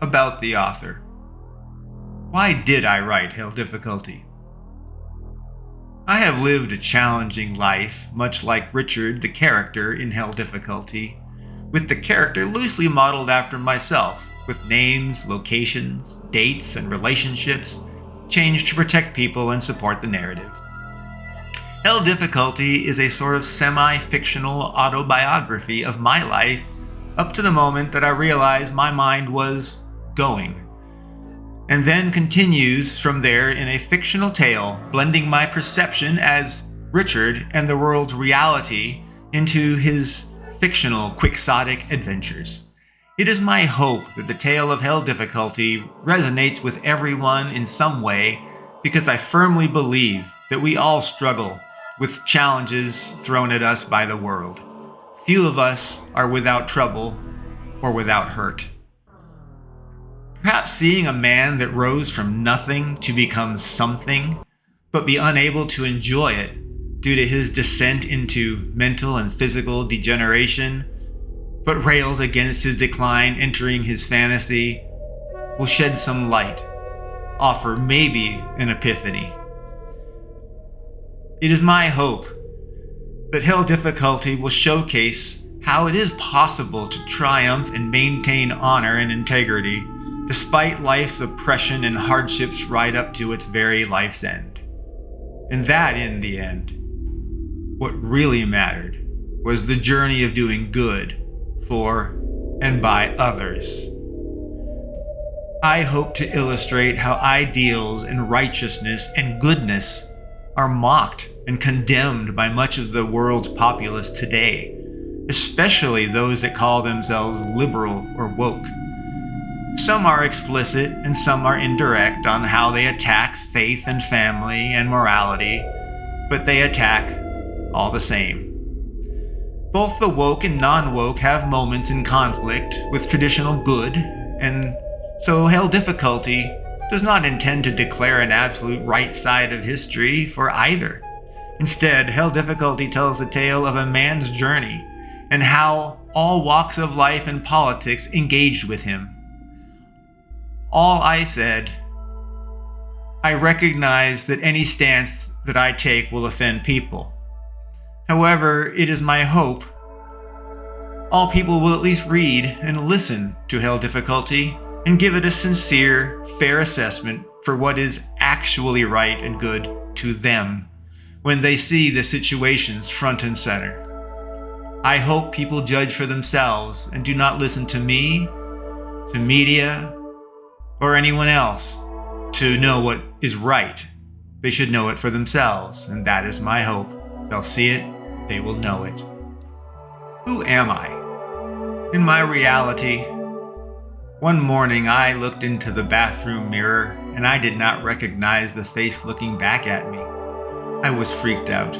About the author. Why did I write Hell Difficulty? I have lived a challenging life, much like Richard, the character in Hell Difficulty, with the character loosely modeled after myself, with names, locations, dates, and relationships changed to protect people and support the narrative. Hell Difficulty is a sort of semi-fictional autobiography of my life up to the moment that I realized my mind was going, and then continues from there in a fictional tale, blending my perception as Richard and the world's reality into his fictional quixotic adventures. It is my hope that the tale of Hell Difficulty resonates with everyone in some way, because I firmly believe that we all struggle with challenges thrown at us by the world. Few of us are without trouble or without hurt. Perhaps seeing a man that rose from nothing to become something, but be unable to enjoy it due to his descent into mental and physical degeneration, but rails against his decline entering his fantasy, will shed some light, offer maybe an epiphany. It is my hope that Hell Difficulty will showcase how it is possible to triumph and maintain honor and integrity despite life's oppression and hardships right up to its very life's end. And that, in the end, what really mattered was the journey of doing good for and by others. I hope to illustrate how ideals and righteousness and goodness are mocked and condemned by much of the world's populace today, especially those that call themselves liberal or woke. Some are explicit and some are indirect on how they attack faith and family and morality, but they attack all the same. Both the woke and non-woke have moments in conflict with traditional good, and so Hell Difficulty does not intend to declare an absolute right side of history for either. Instead, Hell Difficulty tells the tale of a man's journey and how all walks of life and politics engaged with him. All I said, I recognize that any stance that I take will offend people. However, it is my hope all people will at least read and listen to Hell Difficulty and give it a sincere, fair assessment for what is actually right and good to them when they see the situations front and center. I hope people judge for themselves and do not listen to me, to media, or anyone else to know what is right. They should know it for themselves, and that is my hope. They'll see it, they will know it. Who am I? In my reality, one morning I looked into the bathroom mirror and I did not recognize the face looking back at me. I was freaked out.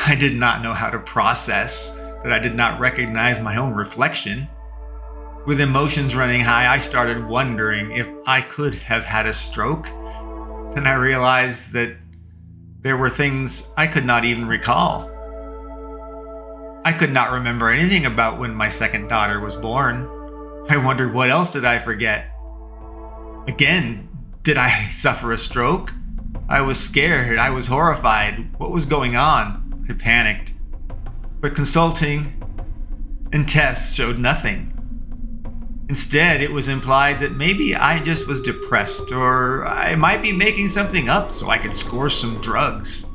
I did not know how to process that I did not recognize my own reflection. With emotions running high, I started wondering if I could have had a stroke. Then I realized that there were things I could not even recall. I could not remember anything about when my second daughter was born. I wondered, what else did I forget? Again, did I suffer a stroke? I was scared. I was horrified. What was going on? I panicked. But consulting and tests showed nothing. Instead, it was implied that maybe I just was depressed, or I might be making something up so I could score some drugs.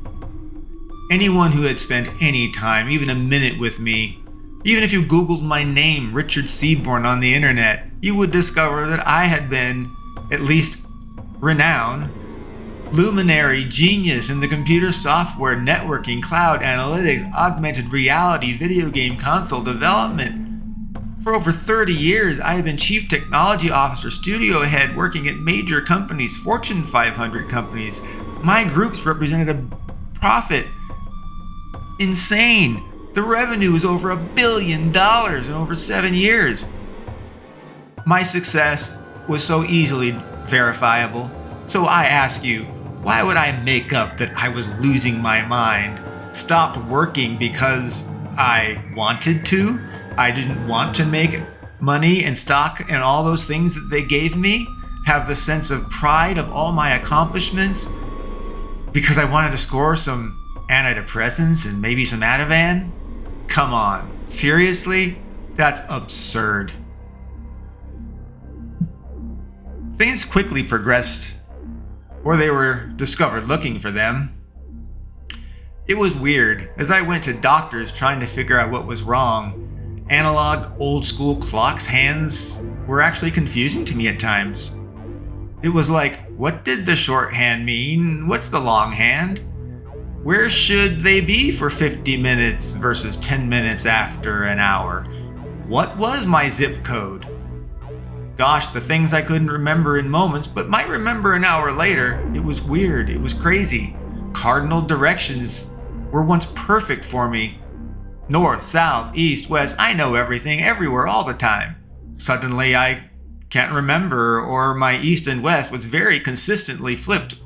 Anyone who had spent any time, even a minute with me, even if you Googled my name, Richard Seaborn, on the internet, you would discover that I had been, at least renowned, luminary genius in the computer software, networking, cloud analytics, augmented reality, video game console development. For over 30 years, I have been Chief Technology Officer, studio head, working at major companies, Fortune 500 companies. My groups represented a profit. Insane. The revenue is over $1 billion in over 7 years. My success was so easily verifiable. So I ask you, why would I make up that I was losing my mind? Stopped working because I wanted to? I didn't want to make money and stock and all those things that they gave me, have the sense of pride of all my accomplishments because I wanted to score some antidepressants and maybe some Ativan? Come on, seriously? That's absurd. Things quickly progressed, or they were discovered looking for them. It was weird. As I went to doctors trying to figure out what was wrong, analog, old-school clocks' hands were actually confusing to me at times. It was like, what did the shorthand mean? What's the longhand? Where should they be for 50 minutes versus 10 minutes after an hour? What was my zip code? Gosh, the things I couldn't remember in moments, but might remember an hour later. It was weird. It was crazy. Cardinal directions were once perfect for me. North, south, east, west. I know everything, everywhere, all the time. Suddenly, I can't remember, or my east and west was very consistently flipped.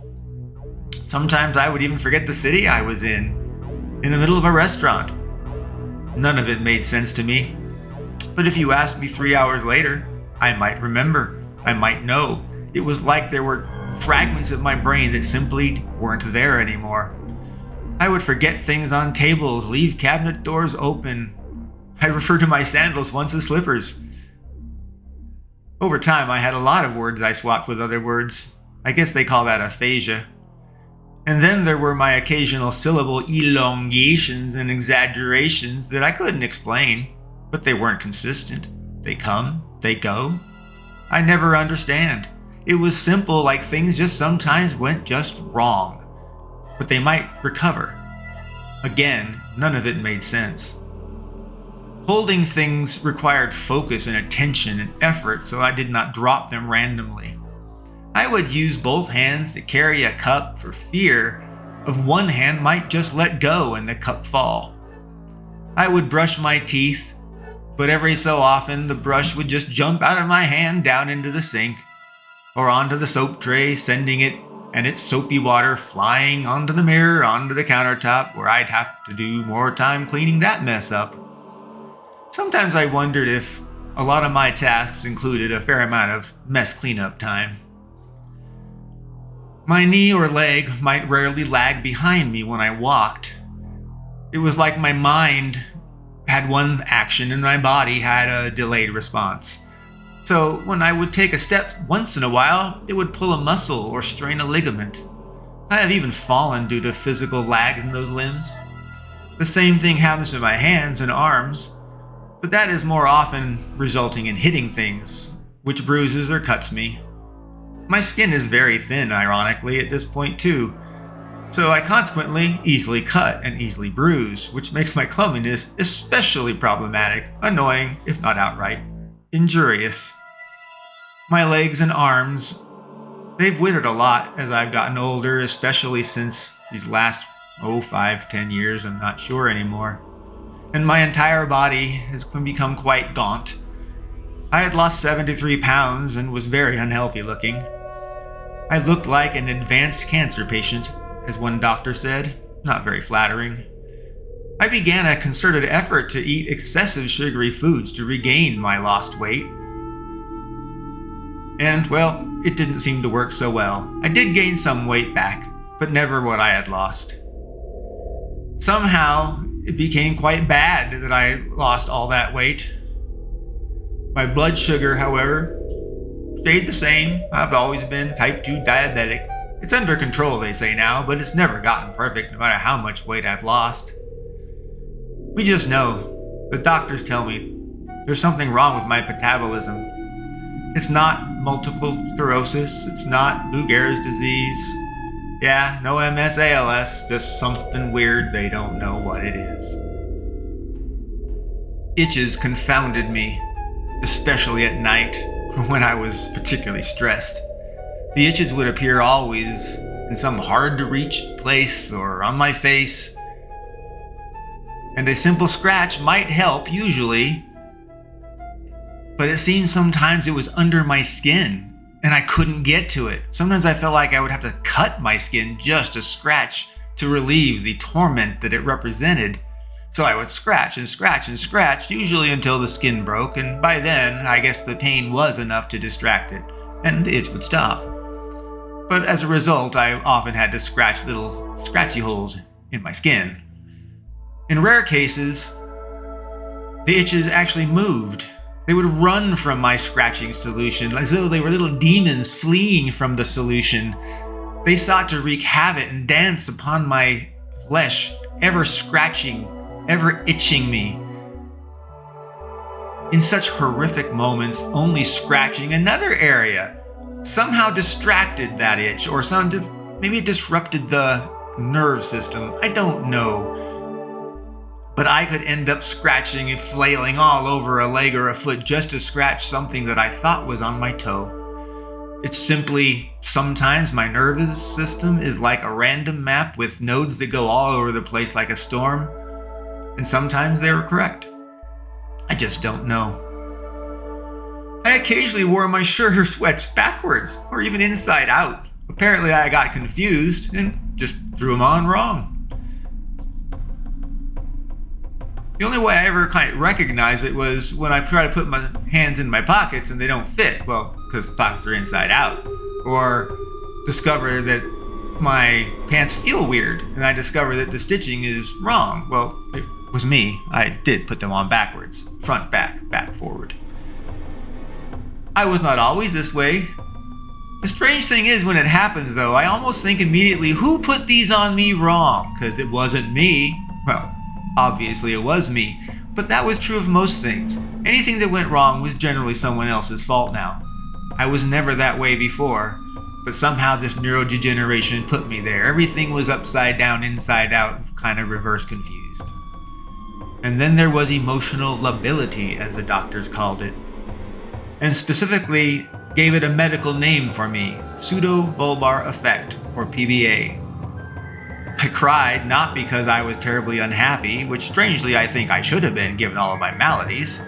Sometimes I would even forget the city I was in the middle of a restaurant. None of it made sense to me. But if you asked me 3 hours later, I might remember. I might know. It was like there were fragments of my brain that simply weren't there anymore. I would forget things on tables, leave cabinet doors open. I refer to my sandals once as slippers. Over time, I had a lot of words I swapped with other words. I guess they call that aphasia. And then there were my occasional syllable elongations and exaggerations that I couldn't explain, but they weren't consistent. They come, they go. I never understand. It was simple, like things just sometimes went just wrong, but they might recover. Again, none of it made sense. Holding things required focus and attention and effort, so I did not drop them randomly. I would use both hands to carry a cup for fear of one hand might just let go and the cup fall. I would brush my teeth, but every so often the brush would just jump out of my hand down into the sink or onto the soap tray, sending it and its soapy water flying onto the mirror, onto the countertop, where I'd have to do more time cleaning that mess up. Sometimes I wondered if a lot of my tasks included a fair amount of mess cleanup time. My knee or leg might rarely lag behind me when I walked. It was like my mind had one action and my body had a delayed response. So when I would take a step once in a while, it would pull a muscle or strain a ligament. I have even fallen due to physical lags in those limbs. The same thing happens to my hands and arms, but that is more often resulting in hitting things, which bruises or cuts me. My skin is very thin, ironically, at this point too, so I consequently easily cut and easily bruise, which makes my clumsiness especially problematic, annoying, if not outright injurious. My legs and arms, they've withered a lot as I've gotten older, especially since these last 5-10 years, I'm not sure anymore. And my entire body has become quite gaunt. I had lost 73 pounds and was very unhealthy looking. I looked like an advanced cancer patient, as one doctor said, not very flattering. I began a concerted effort to eat excessive sugary foods to regain my lost weight. And, well, it didn't seem to work so well. I did gain some weight back, but never what I had lost. Somehow, it became quite bad that I lost all that weight. My blood sugar, however, stayed the same. I've always been type 2 diabetic. It's under control, they say now, but it's never gotten perfect no matter how much weight I've lost. We just know. The doctors tell me there's something wrong with my metabolism. It's not multiple sclerosis. It's not Lou Gehrig's disease. Yeah, no MS, ALS, just something weird. They don't know what it is. Itches confounded me, especially at night when I was particularly stressed. The itches would appear always in some hard-to-reach place or on my face, and a simple scratch might help usually, but it seemed sometimes it was under my skin and I couldn't get to it. Sometimes I felt like I would have to cut my skin just to scratch to relieve the torment that it represented. So I would scratch and scratch and scratch, usually until the skin broke, and by then, I guess the pain was enough to distract it, and the itch would stop. But as a result, I often had to scratch little scratchy holes in my skin. In rare cases, the itches actually moved. They would run from my scratching solution as though they were little demons fleeing from the solution. They sought to wreak havoc and dance upon my flesh, ever scratching, ever itching me. In such horrific moments, only scratching another area somehow distracted that itch, or maybe it disrupted the nerve system. I don't know. But I could end up scratching and flailing all over a leg or a foot just to scratch something that I thought was on my toe. It's simply, sometimes my nervous system is like a random map with nodes that go all over the place like a storm, and sometimes they were correct. I just don't know. I occasionally wore my shirt or sweats backwards, or even inside out. Apparently I got confused and just threw them on wrong. The only way I ever kind of recognized it was when I try to put my hands in my pockets and they don't fit. Well, because the pockets are inside out. Or discover that my pants feel weird and I discover that the stitching is wrong. Well, it was me. I did put them on backwards. Front, back, forward. I was not always this way. The strange thing is, when it happens though, I almost think immediately, who put these on me wrong? Because it wasn't me. Well, obviously it was me, but that was true of most things. Anything that went wrong was generally someone else's fault now. I was never that way before, but somehow this neurodegeneration put me there. Everything was upside down, inside out, kind of reverse confused. And then there was emotional lability, as the doctors called it, and specifically gave it a medical name for me, pseudobulbar affect, or PBA. I cried not because I was terribly unhappy, which strangely I think I should have been given all of my maladies,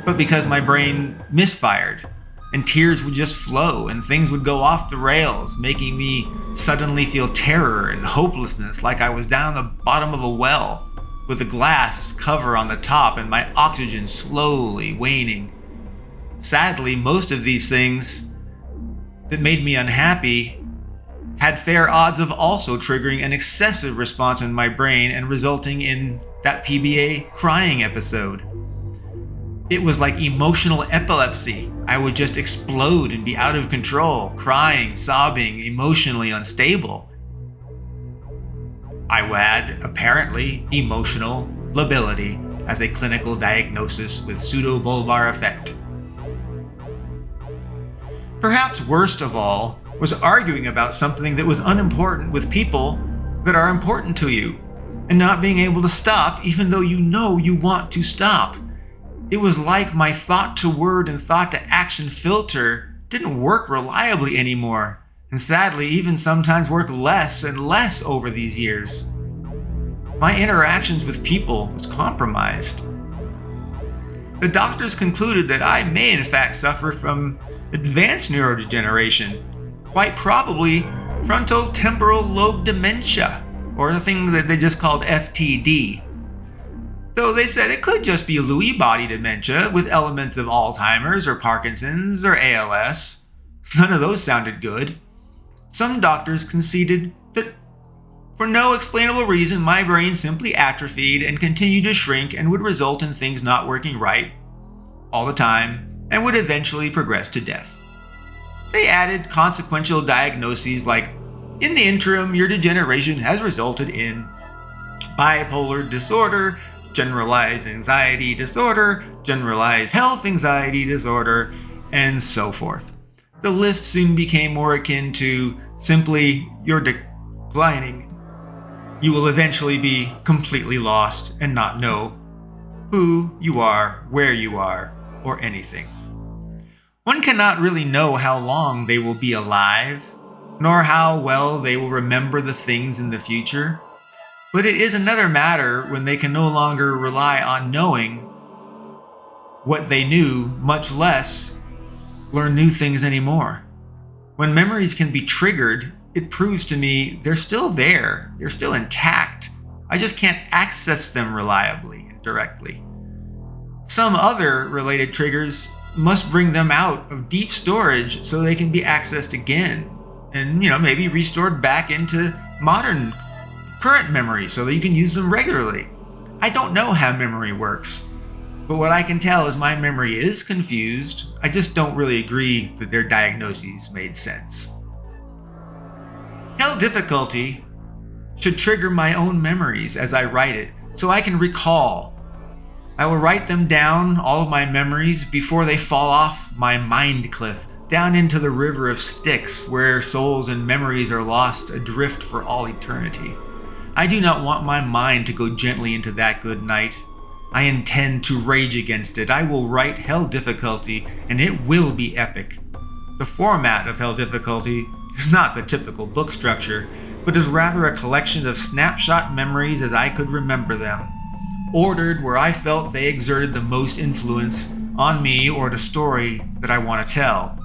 but because my brain misfired, and tears would just flow and things would go off the rails, making me suddenly feel terror and hopelessness, like I was down the bottom of a well with a glass cover on the top and my oxygen slowly waning. Sadly, most of these things that made me unhappy had fair odds of also triggering an excessive response in my brain and resulting in that PBA crying episode. It was like emotional epilepsy. I would just explode and be out of control, crying, sobbing, emotionally unstable. I had, apparently, emotional lability as a clinical diagnosis with pseudobulbar affect. Perhaps worst of all was arguing about something that was unimportant with people that are important to you, and not being able to stop even though you know you want to stop. It was like my thought to word and thought to action filter didn't work reliably anymore, and sadly even sometimes worked less and less over these years. My interactions with people was compromised. The doctors concluded that I may in fact suffer from advanced neurodegeneration, quite probably frontal temporal lobe dementia, or the thing that they just called FTD. Though they said it could just be Lewy body dementia with elements of Alzheimer's or Parkinson's or ALS. None of those sounded good. Some doctors conceded that for no explainable reason my brain simply atrophied and continued to shrink and would result in things not working right all the time and would eventually progress to death. They added consequential diagnoses like, in the interim, your degeneration has resulted in bipolar disorder, generalized anxiety disorder, generalized health anxiety disorder, and so forth. The list soon became more akin to simply, you're declining. You will eventually be completely lost and not know who you are, where you are, or anything. One cannot really know how long they will be alive, nor how well they will remember the things in the future. But it is another matter when they can no longer rely on knowing what they knew, much less learn new things anymore. When memories can be triggered, it proves to me they're still there, they're still intact, I just can't access them reliably and directly. Some other related triggers must bring them out of deep storage so they can be accessed again and, maybe restored back into modern current memory so that you can use them regularly. I don't know how memory works, but what I can tell is my memory is confused. I just don't really agree that their diagnoses made sense. Hell difficulty should trigger my own memories as I write it, so I can recall. I will write them down, all of my memories, before they fall off my mind cliff, down into the river of Styx, where souls and memories are lost adrift for all eternity. I do not want my mind to go gently into that good night. I intend to rage against it. I will write Hell difficulty, and it will be epic. The format of Hell difficulty is not the typical book structure, but is rather a collection of snapshot memories as I could remember them, ordered where I felt they exerted the most influence on me or the story that I want to tell.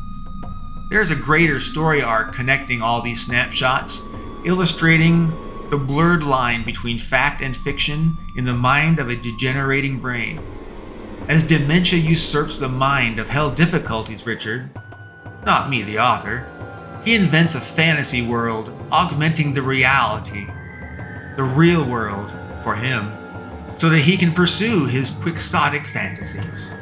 There's a greater story arc connecting all these snapshots, illustrating the blurred line between fact and fiction in the mind of a degenerating brain. As dementia usurps the mind of Hell difficulties, Richard, not me the author, he invents a fantasy world augmenting the reality, the real world, for him, so that he can pursue his quixotic fantasies.